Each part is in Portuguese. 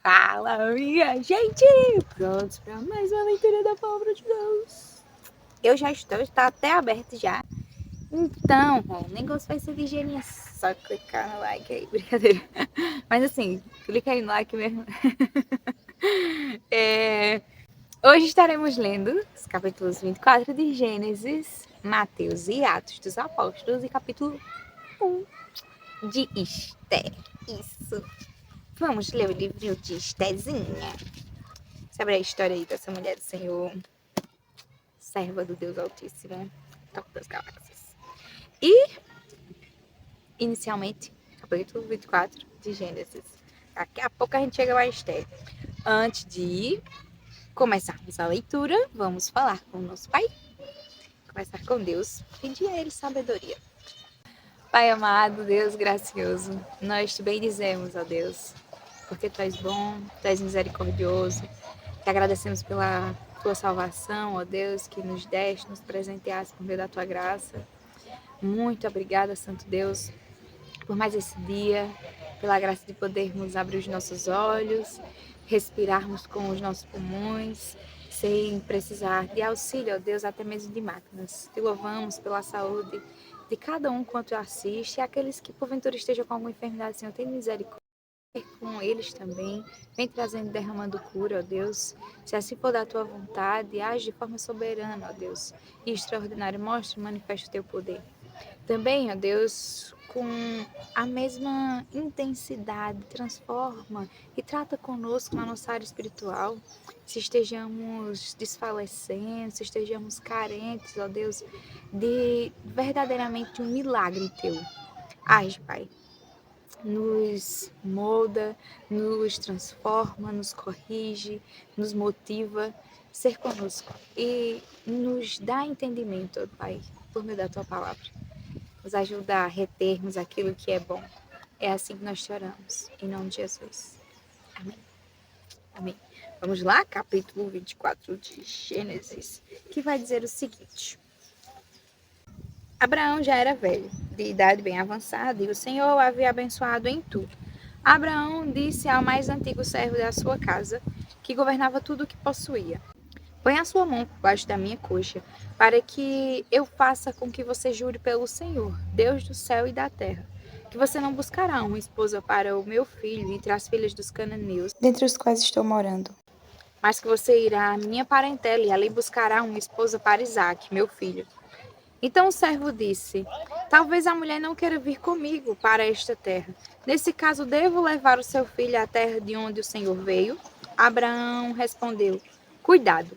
Fala, minha gente! Prontos para mais uma leitura da palavra de Deus. Eu já estou, está até aberto já. Então, o negócio vai ser ligeirinho, só clicar no like aí, brincadeira. Mas assim, clica aí no like mesmo. Hoje estaremos lendo os capítulos 24 de Gênesis, Mateus e Atos dos Apóstolos e capítulo 1 de Esther. Isso. Vamos ler o livro de Estherzinha. Sabe a história aí dessa mulher do Senhor, serva do Deus Altíssimo, top das galáxias. E, inicialmente, capítulo 24 de Gênesis. Daqui a pouco a gente chega lá em Esther. Antes de começarmos a leitura, vamos falar com o nosso Pai. Começar com Deus, pedir a Ele sabedoria. Pai amado, Deus gracioso, nós te bendizemos, ó Deus, porque Tu és bom, Tu és misericordioso. Te agradecemos pela Tua salvação, ó Deus, que nos deste, nos presenteaste por meio da Tua graça. Muito obrigada, Santo Deus, por mais esse dia, pela graça de podermos abrir os nossos olhos, respirarmos com os nossos pulmões, sem precisar de auxílio, ó Deus, até mesmo de máquinas. Te louvamos pela saúde de cada um quanto assiste, e aqueles que porventura estejam com alguma enfermidade, Senhor, tem misericórdia com eles também, vem trazendo, derramando cura, ó Deus. Se assim for da tua vontade, age de forma soberana, ó Deus, e extraordinária, mostre e manifeste o teu poder. Também, ó Deus, com a mesma intensidade, transforma e trata conosco na nossa área espiritual. Se estejamos desfalecendo, se estejamos carentes, ó Deus, de verdadeiramente um milagre teu. Age, Pai. Nos molda, nos transforma, nos corrige, nos motiva a ser conosco e nos dá entendimento, Pai, por meio da Tua palavra. Nos ajuda a retermos aquilo que é bom. É assim que nós te oramos, em nome de Jesus. Amém. Amém. Vamos lá, capítulo 24 de Gênesis, que vai dizer o seguinte. Abraão já era velho, de idade bem avançada, e o Senhor o havia abençoado em tudo. Abraão disse ao mais antigo servo da sua casa, que governava tudo o que possuía: Põe a sua mão por baixo da minha coxa, para que eu faça com que você jure pelo Senhor, Deus do céu e da terra, que você não buscará uma esposa para o meu filho entre as filhas dos cananeus, dentre os quais estou morando, mas que você irá à minha parentela e ali buscará uma esposa para Isaque, meu filho. Então o servo disse: Talvez a mulher não queira vir comigo para esta terra. Nesse caso, devo levar o seu filho à terra de onde o Senhor veio? Abraão respondeu: Cuidado,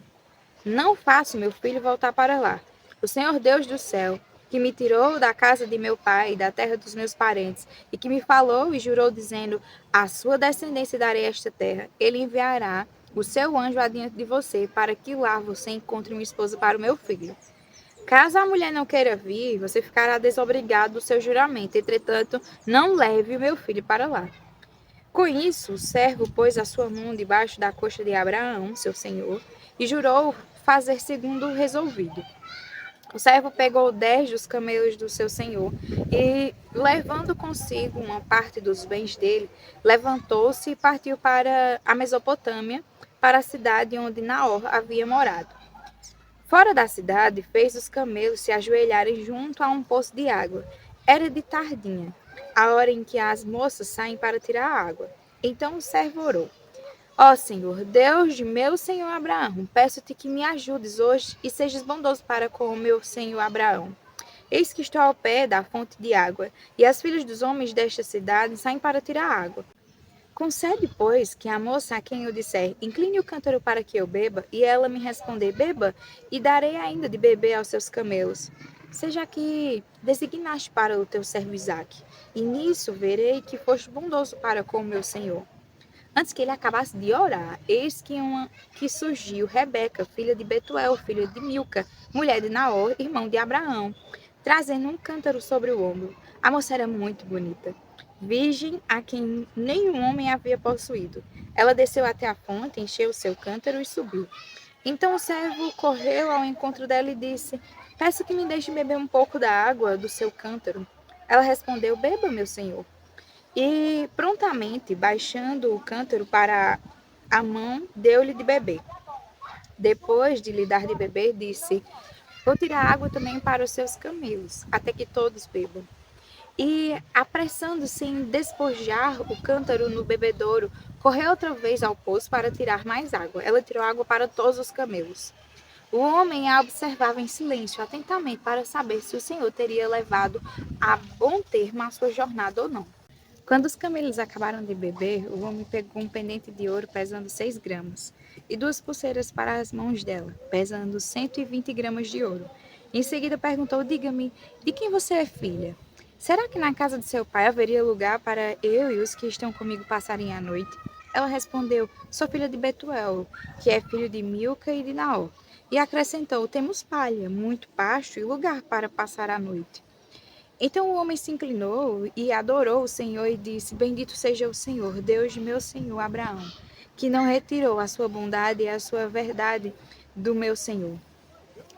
não faça meu filho voltar para lá. O Senhor Deus do céu, que me tirou da casa de meu pai e da terra dos meus parentes, e que me falou e jurou, dizendo: A sua descendência darei esta terra, ele enviará o seu anjo adiante de você, para que lá você encontre uma esposa para o meu filho. Caso a mulher não queira vir, você ficará desobrigado do seu juramento. Entretanto, não leve o meu filho para lá. Com isso, o servo pôs a sua mão debaixo da coxa de Abraão, seu senhor, e jurou fazer segundo o resolvido. O servo pegou 10 dos camelos do seu senhor e, levando consigo uma parte dos bens dele, levantou-se e partiu para a Mesopotâmia, para a cidade onde Naor havia morado. Fora da cidade, fez os camelos se ajoelharem junto a um poço de água. Era de tardinha, a hora em que as moças saem para tirar a água. Então o servo orou: Ó Senhor, Deus de meu senhor Abraão, peço-te que me ajudes hoje e sejas bondoso para com o meu senhor Abraão. Eis que estou ao pé da fonte de água, e as filhas dos homens desta cidade saem para tirar água. Concede, pois, que a moça a quem eu disser, incline o cântaro para que eu beba, e ela me responder, beba, e darei ainda de beber aos seus camelos. Seja que designaste para o teu servo Isaque, e nisso verei que foste bondoso para com o meu senhor. Antes que ele acabasse de orar, eis que surgiu Rebeca, filha de Betuel, filha de Milca, mulher de Naor, irmão de Abraão, trazendo um cântaro sobre o ombro. A moça era muito bonita, virgem a quem nenhum homem havia possuído. Ela desceu até a fonte, encheu o seu cântaro e subiu. Então o servo correu ao encontro dela e disse: Peço que me deixe beber um pouco da água do seu cântaro. Ela respondeu: Beba, meu senhor. E prontamente, baixando o cântaro para a mão, deu-lhe de beber. Depois de lhe dar de beber, disse: Vou tirar água também para os seus camelos, até que todos bebam. E, apressando-se em despojar o cântaro no bebedouro, correu outra vez ao poço para tirar mais água. Ela tirou água para todos os camelos. O homem a observava em silêncio, atentamente, para saber se o Senhor teria levado a bom termo a sua jornada ou não. Quando os camelos acabaram de beber, o homem pegou um pendente de ouro pesando 6 gramas e 2 pulseiras para as mãos dela, pesando 120 gramas de ouro. Em seguida perguntou: Diga-me, de quem você é filha? Será que na casa de seu pai haveria lugar para eu e os que estão comigo passarem a noite? Ela respondeu: Sou filha de Betuel, que é filho de Milca e de Naor. E acrescentou: Temos palha, muito pasto e lugar para passar a noite. Então o homem se inclinou e adorou o Senhor e disse: Bendito seja o Senhor, Deus de meu senhor Abraão, que não retirou a sua bondade e a sua verdade do meu senhor.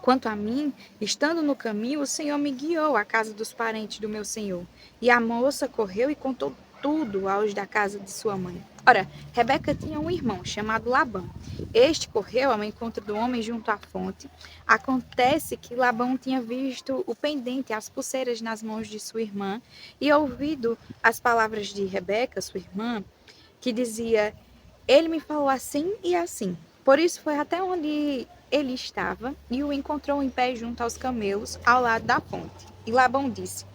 Quanto a mim, estando no caminho, o Senhor me guiou à casa dos parentes do meu senhor. E a moça correu e contou tudo aos da casa de sua mãe. Ora, Rebeca tinha um irmão chamado Labão. Este correu ao encontro do homem junto à fonte. Acontece que Labão tinha visto o pendente e as pulseiras nas mãos de sua irmã e ouvido as palavras de Rebeca, sua irmã, que dizia: Ele me falou assim e assim. Por isso foi até onde ele estava e o encontrou em pé junto aos camelos, ao lado da fonte. E Labão disse: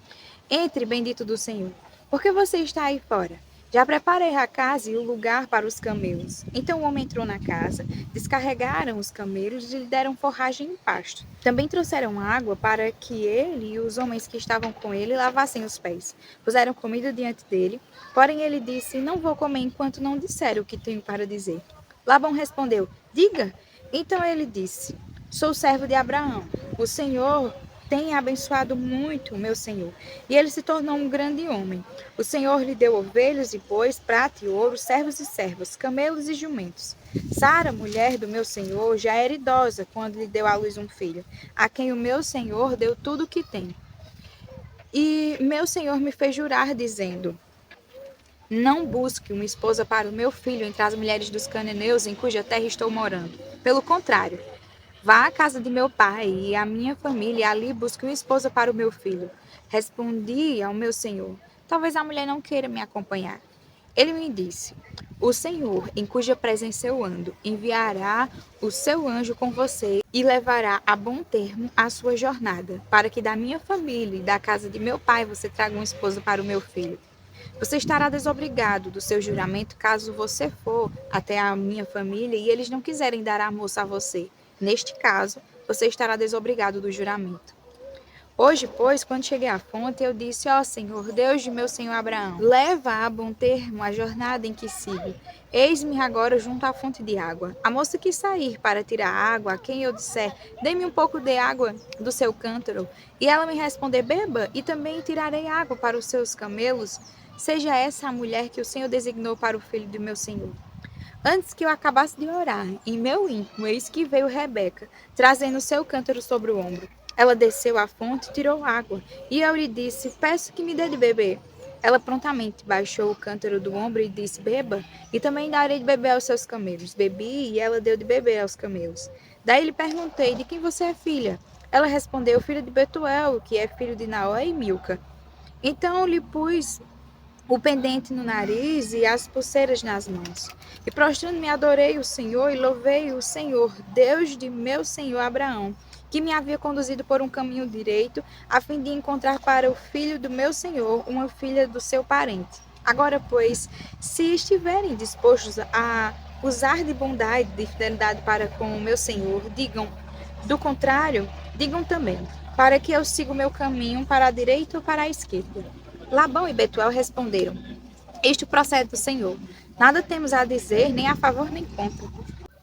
Entre, bendito do Senhor, por que você está aí fora? Já preparei a casa e o lugar para os camelos. Então o homem entrou na casa, descarregaram os camelos e lhe deram forragem e pasto. Também trouxeram água para que ele e os homens que estavam com ele lavassem os pés. Puseram comida diante dele, porém ele disse: Não vou comer enquanto não disser o que tenho para dizer. Labão respondeu: Diga. Então ele disse: Sou servo de Abraão. O Senhor tem abençoado muito o meu senhor, e ele se tornou um grande homem. O Senhor lhe deu ovelhas e bois, prata e ouro, servos e servas, camelos e jumentos. Sara, mulher do meu senhor, já era idosa quando lhe deu à luz um filho, a quem o meu senhor deu tudo o que tem. E meu senhor me fez jurar, dizendo: Não busque uma esposa para o meu filho entre as mulheres dos cananeus em cuja terra estou morando. Pelo contrário, vá à casa de meu pai e à minha família, e ali busque uma esposa para o meu filho. Respondi ao meu senhor: Talvez a mulher não queira me acompanhar. Ele me disse: O Senhor, em cuja presença eu ando, enviará o seu anjo com você e levará a bom termo a sua jornada, para que da minha família e da casa de meu pai você traga uma esposa para o meu filho. Você estará desobrigado do seu juramento caso você for até a minha família e eles não quiserem dar a moça a você. Neste caso, você estará desobrigado do juramento. Hoje, pois, quando cheguei à fonte, eu disse: Ó Senhor, Deus de meu senhor Abraão, leva a bom termo a jornada em que sigo. Eis-me agora junto à fonte de água. A moça quis sair para tirar água, a quem eu disser: Dê-me um pouco de água do seu cântaro. E ela me responder: Beba, e também tirarei água para os seus camelos. Seja essa a mulher que o Senhor designou para o filho do meu senhor. Antes que eu acabasse de orar, em meu íntimo, eis que veio Rebeca, trazendo o seu cântaro sobre o ombro. Ela desceu à fonte e tirou água, e eu lhe disse: Peço que me dê de beber. Ela prontamente baixou o cântaro do ombro e disse: Beba, e também darei de beber aos seus camelos. Bebi, e ela deu de beber aos camelos. Daí lhe perguntei: De quem você é filha? Ela respondeu: Filha de Betuel, que é filho de Naó e Milca. Então lhe pus o pendente no nariz e as pulseiras nas mãos. E prostrando-me, adorei o Senhor e louvei o Senhor, Deus de meu senhor Abraão, que me havia conduzido por um caminho direito, a fim de encontrar para o filho do meu senhor uma filha do seu parente. Agora, pois, se estiverem dispostos a usar de bondade, de fidelidade para com o meu senhor, digam. Do contrário, digam também, para que eu siga o meu caminho para a direita ou para a esquerda. Labão e Betuel responderam: Isto procede do Senhor. Nada temos a dizer, nem a favor nem contra.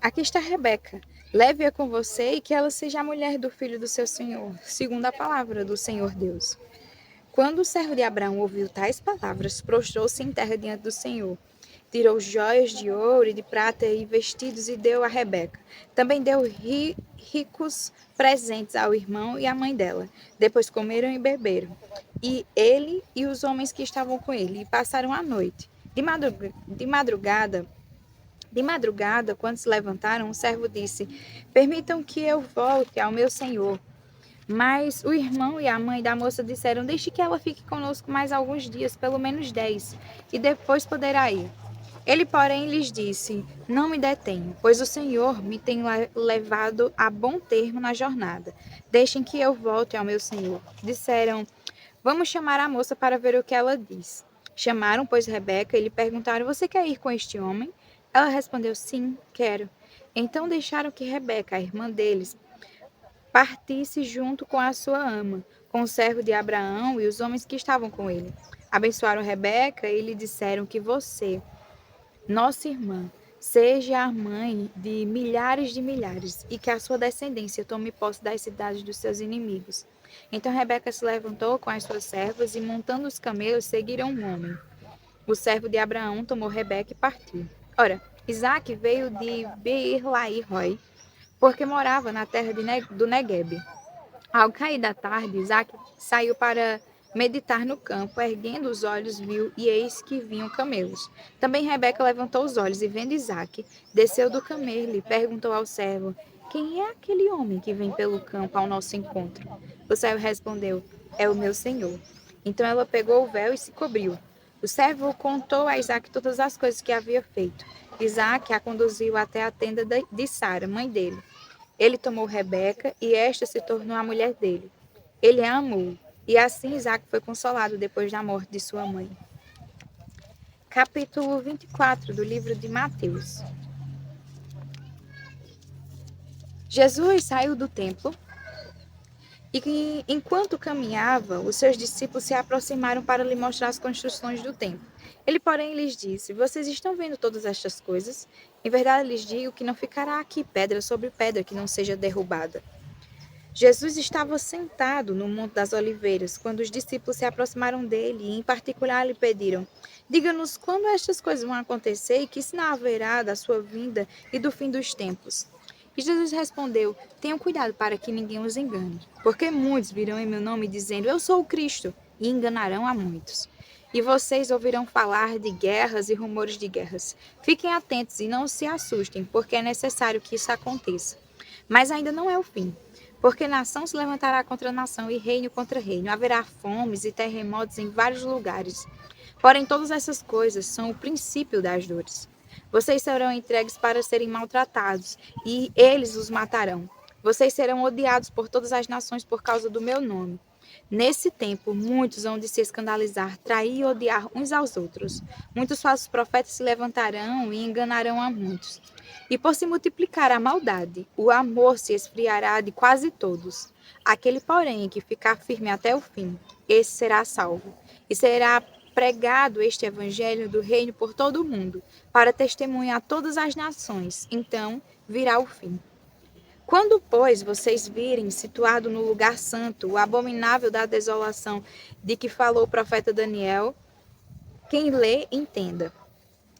Aqui está Rebeca. Leve-a com você e que ela seja a mulher do filho do seu senhor, segundo a palavra do Senhor Deus. Quando o servo de Abraão ouviu tais palavras, prostrou-se em terra diante do Senhor. Tirou joias de ouro e de prata e vestidos e deu a Rebeca. Também deu ricos presentes ao irmão e à mãe dela. Depois comeram e beberam. e ele e os homens que estavam com ele, e passaram a noite. De madrugada, quando se levantaram, o servo disse: Permitam que eu volte ao meu senhor. Mas o irmão e a mãe da moça disseram: Deixe que ela fique conosco mais alguns dias, pelo menos 10, e depois poderá ir. Ele, porém, lhes disse: Não me detenho, pois o Senhor me tem levado a bom termo na jornada. Deixem que eu volte ao meu senhor. Disseram: Vamos chamar a moça para ver o que ela diz. Chamaram, pois, Rebeca e lhe perguntaram: Você quer ir com este homem? Ela respondeu: Sim, quero. Então deixaram que Rebeca, a irmã deles, partisse junto com a sua ama, com o servo de Abraão e os homens que estavam com ele. Abençoaram Rebeca e lhe disseram que você, nossa irmã, seja a mãe de milhares, e que a sua descendência tome posse das cidades dos seus inimigos. Então Rebeca se levantou com as suas servas e, montando os camelos, seguiram o homem. O servo de Abraão tomou Rebeca e partiu. Ora, Isaque veio de Beer-Lahai-Roi, porque morava na terra do Neguebe. Ao cair da tarde, Isaque saiu para meditar no campo, erguendo os olhos, viu, e eis que vinham camelos. Também Rebeca levantou os olhos e, vendo Isaque, desceu do camelo e perguntou ao servo: Quem é aquele homem que vem pelo campo ao nosso encontro? O servo respondeu: É o meu senhor. Então ela pegou o véu e se cobriu. O servo contou a Isaque todas as coisas que havia feito. Isaque a conduziu até a tenda de Sara, mãe dele. Ele tomou Rebeca e esta se tornou a mulher dele. Ele a amou, e assim Isaac foi consolado depois da morte de sua mãe. Capítulo 24 do livro de Mateus. Jesus saiu do templo e, enquanto caminhava, os seus discípulos se aproximaram para lhe mostrar as construções do templo. Ele, porém, lhes disse: Vocês estão vendo todas estas coisas? Em verdade lhes digo que não ficará aqui pedra sobre pedra que não seja derrubada. Jesus estava sentado no Monte das Oliveiras, quando os discípulos se aproximaram dele e, em particular, lhe pediram: Diga-nos quando estas coisas vão acontecer e que sinal haverá da sua vinda e do fim dos tempos. E Jesus respondeu: Tenham cuidado para que ninguém os engane, porque muitos virão em meu nome dizendo: Eu sou o Cristo, e enganarão a muitos. E vocês ouvirão falar de guerras e rumores de guerras. Fiquem atentos e não se assustem, porque é necessário que isso aconteça. Mas ainda não é o fim. Porque nação se levantará contra nação e reino contra reino. Haverá fomes e terremotos em vários lugares. Porém, todas essas coisas são o princípio das dores. Vocês serão entregues para serem maltratados, e eles os matarão. Vocês serão odiados por todas as nações por causa do meu nome. Nesse tempo, muitos hão de se escandalizar, trair e odiar uns aos outros. Muitos falsos profetas se levantarão e enganarão a muitos. E por se multiplicar a maldade, o amor se esfriará de quase todos. Aquele, porém, que ficar firme até o fim, esse será salvo. E será pregado este evangelho do reino por todo o mundo, para testemunhar a todas as nações. Então virá o fim. Quando, pois, vocês virem situado no lugar santo o abominável da desolação de que falou o profeta Daniel, quem lê, entenda.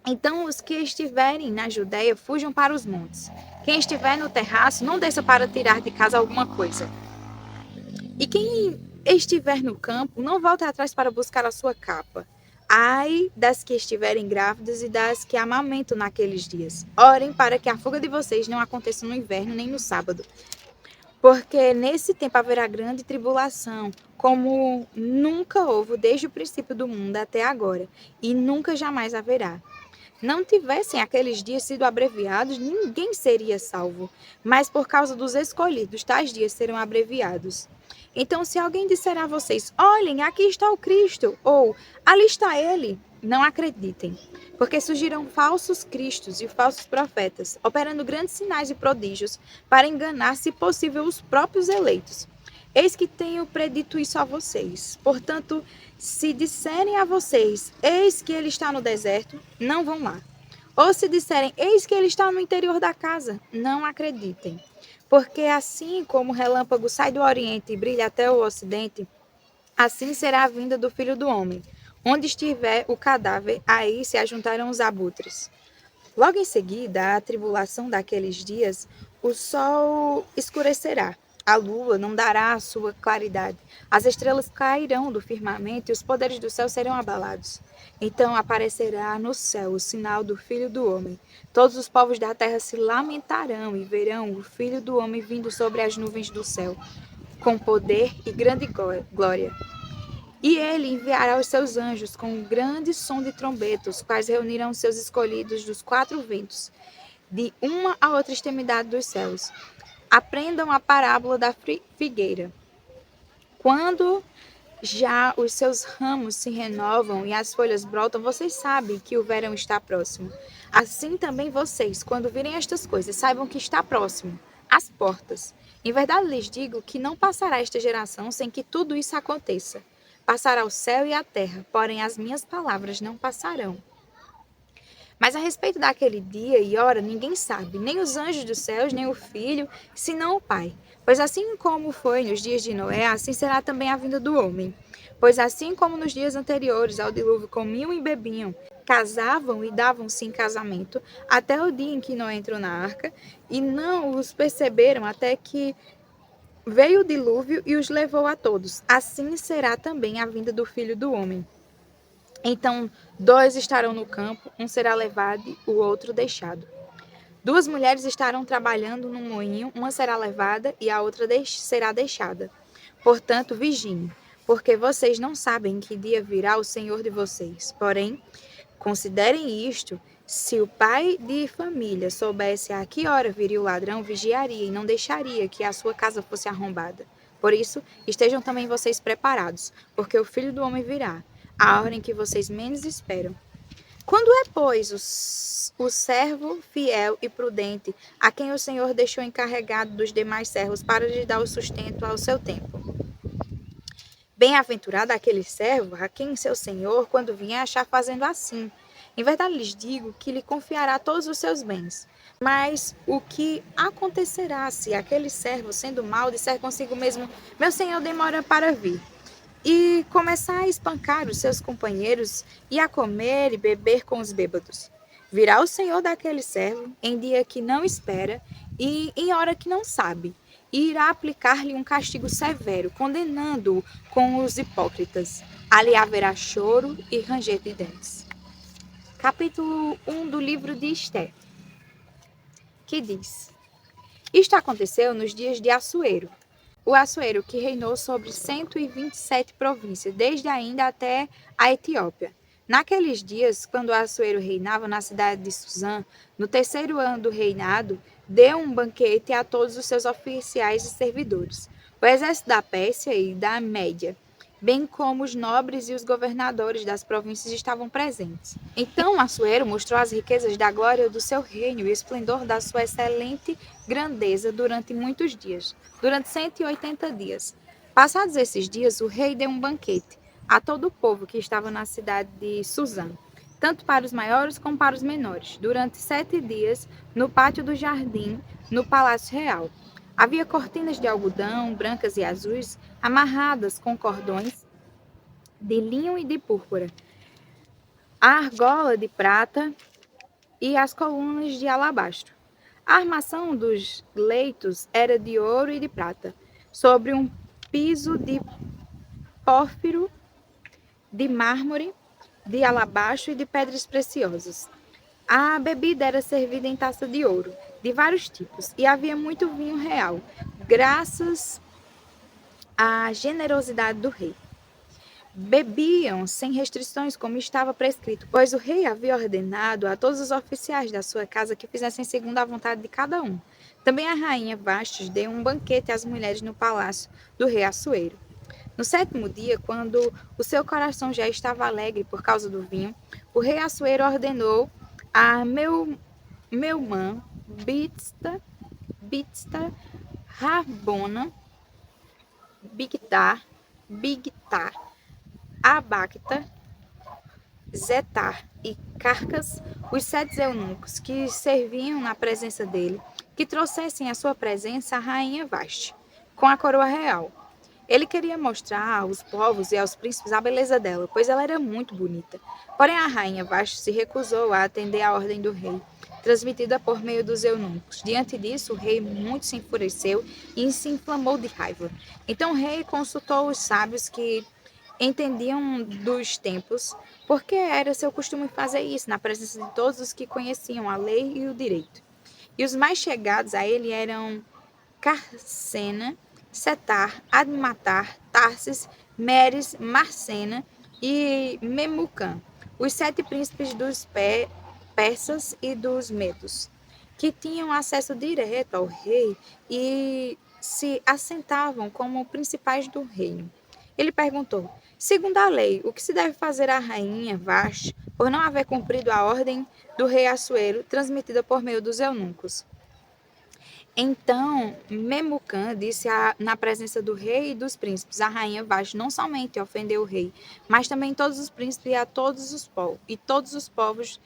Então, os que estiverem na Judéia, fujam para os montes. Quem estiver no terraço, não desça para tirar de casa alguma coisa. E quem estiver no campo, não volte atrás para buscar a sua capa. Ai das que estiverem grávidas e das que amamentam naqueles dias. Orem para que a fuga de vocês não aconteça no inverno nem no sábado. Porque nesse tempo haverá grande tribulação, como nunca houve desde o princípio do mundo até agora, e nunca jamais haverá. Não tivessem aqueles dias sido abreviados, ninguém seria salvo. Mas por causa dos escolhidos, tais dias serão abreviados. Então, se alguém disser a vocês: Olhem, aqui está o Cristo, ou ali está ele, não acreditem. Porque surgirão falsos cristos e falsos profetas, operando grandes sinais e prodígios, para enganar, se possível, os próprios eleitos. Eis que tenho predito isso a vocês. Portanto, se disserem a vocês: Eis que ele está no deserto, não vão lá. Ou se disserem: Eis que ele está no interior da casa, não acreditem. Porque assim como o relâmpago sai do oriente e brilha até o ocidente, assim será a vinda do Filho do Homem. Onde estiver o cadáver, aí se ajuntarão os abutres. Logo em seguida, à tribulação daqueles dias, o sol escurecerá, A lua não dará a sua claridade. As estrelas cairão do firmamento e os poderes do céu serão abalados. Então aparecerá no céu o sinal do Filho do Homem. Todos os povos da terra se lamentarão e verão o Filho do Homem vindo sobre as nuvens do céu, com poder e grande glória. E ele enviará os seus anjos com um grande som de trombeta, os quais reunirão seus escolhidos dos quatro ventos, de uma a outra extremidade dos céus. Aprendam a parábola da figueira. Quando já os seus ramos se renovam e as folhas brotam, vocês sabem que o verão está próximo. Assim também vocês, quando virem estas coisas, saibam que está próximo, às portas. Em verdade lhes digo que não passará esta geração sem que tudo isso aconteça. Passará o céu e a terra, porém as minhas palavras não passarão. Mas a respeito daquele dia e hora, ninguém sabe, nem os anjos dos céus, nem o Filho, senão o Pai. Pois assim como foi nos dias de Noé, assim será também a vinda do homem. Pois assim como nos dias anteriores ao dilúvio comiam e bebiam, casavam e davam-se em casamento, até o dia em que Noé entrou na arca, e não os perceberam até que veio o dilúvio e os levou a todos. Assim será também a vinda do Filho do Homem. Então, dois estarão no campo, um será levado e o outro deixado. Duas mulheres estarão trabalhando num moinho, uma será levada e a outra será deixada. Portanto, vigiem, porque vocês não sabem que dia virá o Senhor de vocês. Porém, considerem isto: se o pai de família soubesse a que hora viria o ladrão, vigiaria e não deixaria que a sua casa fosse arrombada. Por isso, estejam também vocês preparados, porque o Filho do Homem virá, a hora em que vocês menos esperam. Quando é, pois, o servo fiel e prudente, a quem o Senhor deixou encarregado dos demais servos para lhes dar o sustento ao seu tempo? Bem-aventurado aquele servo a quem seu senhor, quando vier, achar fazendo assim. Em verdade lhes digo que lhe confiará todos os seus bens. Mas o que acontecerá se aquele servo, sendo mau, disser consigo mesmo: meu senhor demora para vir? E começar a espancar os seus companheiros e a comer e beber com os bêbados. Virá o senhor daquele servo em dia que não espera e em hora que não sabe, e irá aplicar-lhe um castigo severo, condenando-o com os hipócritas. Ali haverá choro e ranger de dentes. Capítulo 1 do livro de Esté, que diz: Isto aconteceu nos dias de Assuero, o Assuero que reinou sobre 127 províncias, desde ainda até a Etiópia. Naqueles dias, quando Assuero reinava na cidade de Suzã, no terceiro ano do reinado, deu um banquete a todos os seus oficiais e servidores, o exército da Pérsia e da Média, bem como os nobres e os governadores das províncias estavam presentes. Então Assuero mostrou as riquezas da glória do seu reino e o esplendor da sua excelente grandeza durante muitos dias, durante 180 dias. Passados esses dias, o rei deu um banquete a todo o povo que estava na cidade de Suzã, tanto para os maiores como para os menores, durante 7 dias, no pátio do jardim, no palácio real. Havia cortinas de algodão, brancas e azuis, amarradas com cordões de linho e de púrpura, a argola de prata e as colunas de alabastro. A armação dos leitos era de ouro e de prata, sobre um piso de pórfiro, de mármore, de alabastro e de pedras preciosas. A bebida era servida em taça de ouro, de vários tipos, e havia muito vinho real, graças à generosidade do rei. Bebiam sem restrições, como estava prescrito, pois o rei havia ordenado a todos os oficiais da sua casa que fizessem segundo a vontade de cada um. Também a rainha Vastes deu um banquete às mulheres no palácio do rei Assuero. No 7º dia, quando o seu coração já estava alegre por causa do vinho, o rei Assuero ordenou a Meumã, Bizta, Harbona, Bigtar, Abacta, Zetar e Carcas, os 7 eunucos que serviam na presença dele, que trouxessem à sua presença a rainha Vaste, com a coroa real. Ele queria mostrar aos povos e aos príncipes a beleza dela, pois ela era muito bonita. Porém, a rainha Vaste se recusou a atender à ordem do rei. transmitida por meio dos eunucos. Diante disso, o rei muito se enfureceu e se inflamou de raiva. Então o rei consultou os sábios que entendiam dos tempos, porque era seu costume fazer isso na presença de todos os que conheciam a lei e o direito. E os mais chegados a ele eram Carcena, Setar, Admatar, Tarsis, Meres, Marcena e Memucã, os 7 príncipes dos persas e dos medos, que tinham acesso direto ao rei e se assentavam como principais do reino. Ele perguntou: segundo a lei, o que se deve fazer à rainha Vashti por não haver cumprido a ordem do rei Assuero transmitida por meio dos eunucos? Então, Memucã disse na presença do rei e dos príncipes: a rainha Vashti não somente ofendeu o rei, mas também todos os príncipes e a todos os povos, e todos os povos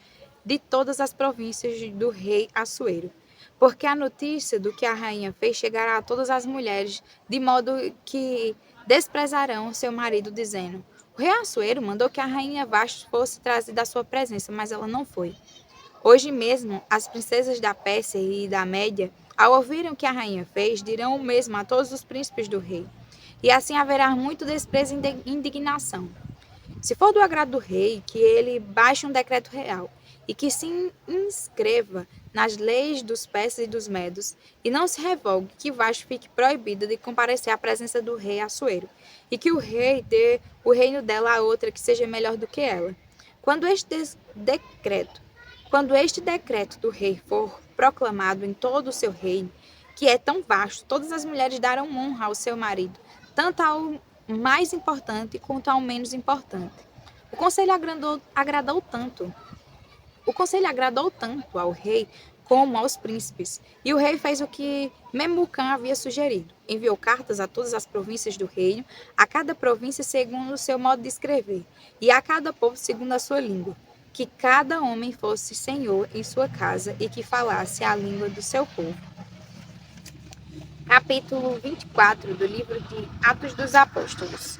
de todas as províncias do rei Assuero. Porque a notícia do que a rainha fez chegará a todas as mulheres, de modo que desprezarão seu marido, dizendo: o rei Assuero mandou que a rainha Vashti fosse trazida à sua presença, mas ela não foi. Hoje mesmo, as princesas da Pérsia e da Média, ao ouvirem o que a rainha fez, dirão o mesmo a todos os príncipes do rei. E assim haverá muito desprezo e indignação. Se for do agrado do rei, que ele baixe um decreto real e que se inscreva nas leis dos persas e dos medos, e não se revogue que Vashti fique proibida de comparecer à presença do rei Assuero, e que o rei dê o reino dela a outra que seja melhor do que ela. Quando este decreto do rei for proclamado em todo o seu reino, que é tão vasto, todas as mulheres darão honra ao seu marido, tanto ao mais importante quanto ao menos importante. O conselho agradou tanto ao rei como aos príncipes, e o rei fez o que Memucã havia sugerido. Enviou cartas a todas as províncias do reino, a cada província segundo o seu modo de escrever, e a cada povo segundo a sua língua, que cada homem fosse senhor em sua casa e que falasse a língua do seu povo. Capítulo 24 do livro de Atos dos Apóstolos.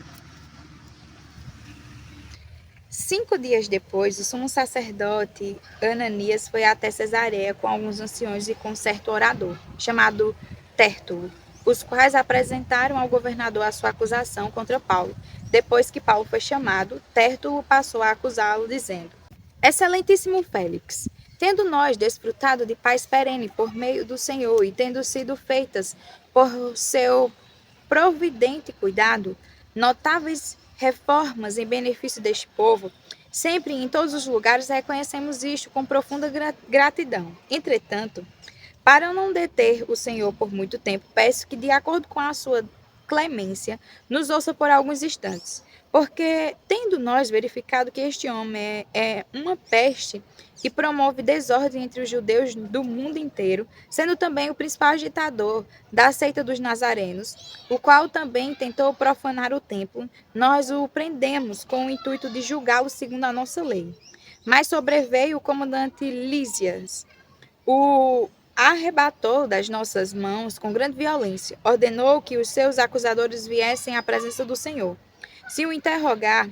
5 dias depois, o sumo sacerdote Ananias foi até Cesareia com alguns anciões e com um certo orador, chamado Tértulo, os quais apresentaram ao governador a sua acusação contra Paulo. Depois que Paulo foi chamado, Tértulo passou a acusá-lo, dizendo: Excelentíssimo Félix, tendo nós desfrutado de paz perene por meio do Senhor e tendo sido feitas por seu providente cuidado notáveis reformas em benefício deste povo, sempre e em todos os lugares reconhecemos isto com profunda gratidão. Entretanto, para não deter o Senhor por muito tempo, peço que, de acordo com a sua clemência, nos ouça por alguns instantes, porque, tendo nós verificado que este homem é uma peste que promove desordem entre os judeus do mundo inteiro, sendo também o principal agitador da seita dos nazarenos, o qual também tentou profanar o templo, nós o prendemos com o intuito de julgá-lo segundo a nossa lei. Mas sobreveio o comandante Lísias, o arrebatou das nossas mãos com grande violência, ordenou que os seus acusadores viessem à presença do Senhor. Se o interrogar,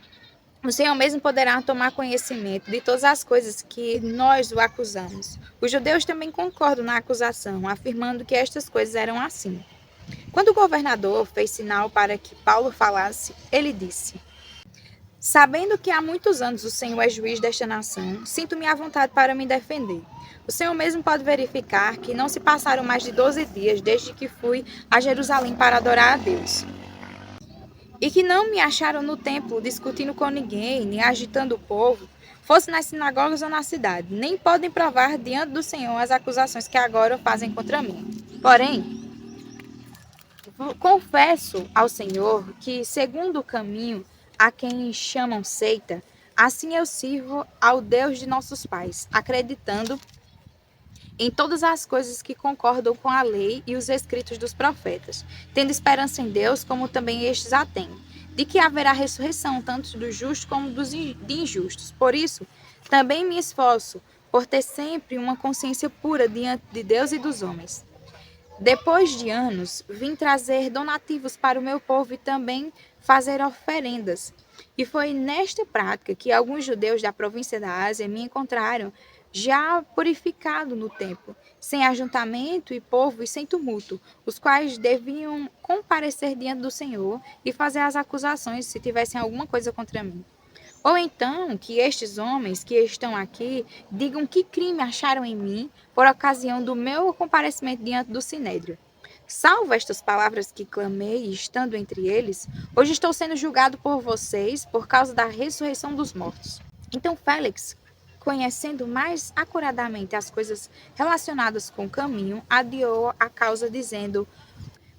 o Senhor mesmo poderá tomar conhecimento de todas as coisas que nós o acusamos. Os judeus também concordam na acusação, afirmando que estas coisas eram assim. Quando o governador fez sinal para que Paulo falasse, ele disse: Sabendo que há muitos anos o Senhor é juiz desta nação, sinto-me à vontade para me defender. O Senhor mesmo pode verificar que não se passaram mais de 12 dias desde que fui a Jerusalém para adorar a Deus. E que não me acharam no templo discutindo com ninguém, nem agitando o povo, fosse nas sinagogas ou na cidade. Nem podem provar diante do Senhor as acusações que agora fazem contra mim. Porém, confesso ao Senhor que, segundo o caminho a quem chamam seita, assim eu sirvo ao Deus de nossos pais, acreditando em todas as coisas que concordam com a lei e os escritos dos profetas, tendo esperança em Deus, como também estes a têm, de que haverá ressurreição tanto dos justos como dos injustos. Por isso, também me esforço por ter sempre uma consciência pura diante de Deus e dos homens. Depois de anos, vim trazer donativos para o meu povo e também fazer oferendas. E foi nesta prática que alguns judeus da província da Ásia me encontraram já purificado no templo, sem ajuntamento e povo e sem tumulto, os quais deviam comparecer diante do Senhor e fazer as acusações se tivessem alguma coisa contra mim. Ou então que estes homens que estão aqui digam que crime acharam em mim por ocasião do meu comparecimento diante do Sinédrio. Salvo estas palavras que clamei, estando entre eles, hoje estou sendo julgado por vocês por causa da ressurreição dos mortos. Então Félix, conhecendo mais acuradamente as coisas relacionadas com o caminho, adiou a causa, dizendo: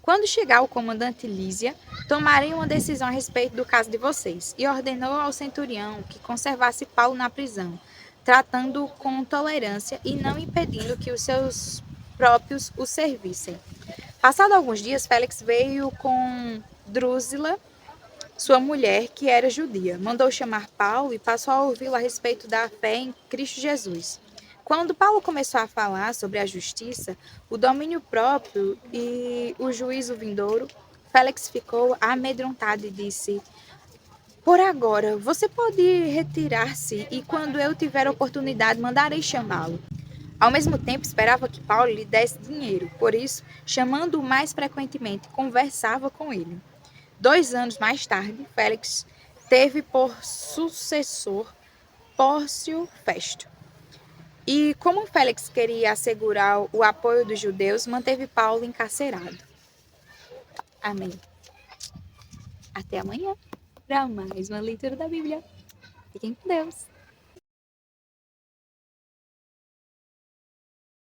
quando chegar o comandante Lísia, tomarei uma decisão a respeito do caso de vocês. E ordenou ao centurião que conservasse Paulo na prisão, tratando-o com tolerância e não impedindo que os seus próprios o servissem. Passado alguns dias, Félix veio com Drúzila, sua mulher, que era judia. Mandou chamar Paulo e passou a ouvi-lo a respeito da fé em Cristo Jesus. Quando Paulo começou a falar sobre a justiça, o domínio próprio e o juízo vindouro, Félix ficou amedrontado e disse: por agora, você pode retirar-se e quando eu tiver oportunidade, mandarei chamá-lo. Ao mesmo tempo, esperava que Paulo lhe desse dinheiro, por isso, chamando-o mais frequentemente, conversava com ele. 2 anos mais tarde, Félix teve por sucessor Pórcio Festo. E como Félix queria assegurar o apoio dos judeus, manteve Paulo encarcerado. Amém. Até amanhã para mais uma leitura da Bíblia. Fiquem com Deus.